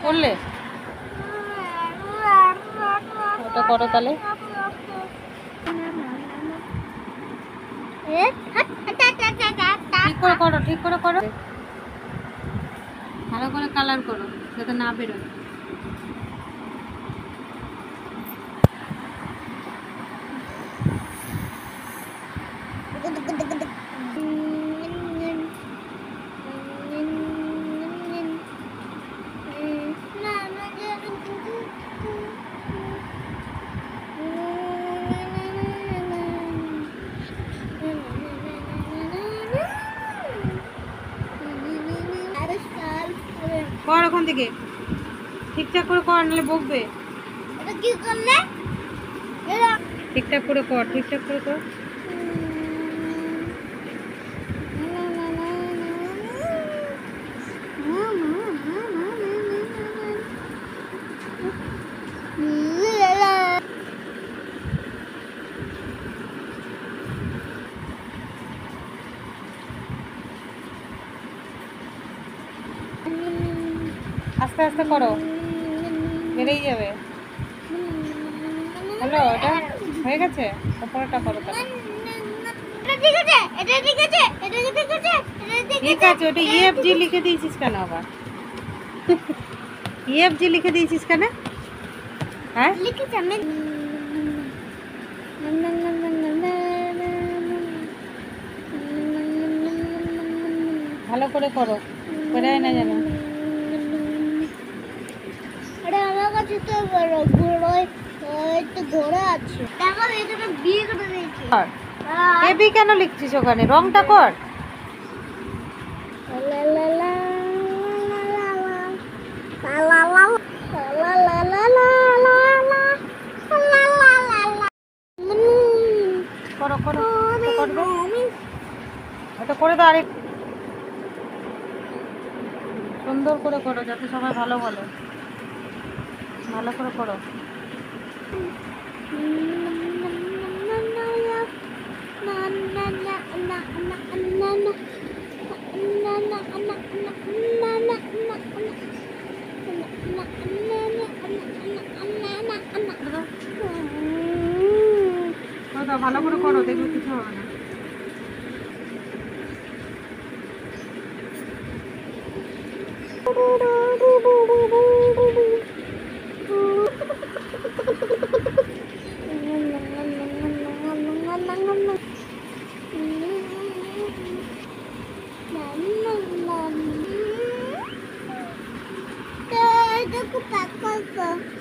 করলে ওটা করো তাহলে। ঠিক করে করো, ঠিক করে করো, ভালো করে কালার করো যাতে না বেরোয়। কর ওখান থেকে ঠিকঠাক করে কর, নাহলে বকবে। ঠিকঠাক করে কর, ঠিকঠাক করে কর। আস্তে আস্তে করো, বেরিয়ে যাবে। হ্যালো, এটা হয়ে গেছে, তারপরেটা করো তাহলে। ঠিক আছে, ওটা ইএফজি লিখে দিয়েছিস কেন আবার? ইএফজি লিখে দিয়েছিস কেন? হ্যাঁ লিখেছি আমি। ভালো করে করো, বেরোয় না যেন। আমার কাছে তো ঘোড়া আছে, দেখো এটা বিয়ে করে দিয়েছি। এবি কেন লিখছিস ওখানে? রংটা কর। করো করো, করবে ওটা করে দাও। আরেক সুন্দর করে করো যাতে সবাই ভালো বলে। ভালো করে করো। ভালো করে করো, দেখবে কিছু হবে না। Aku takut.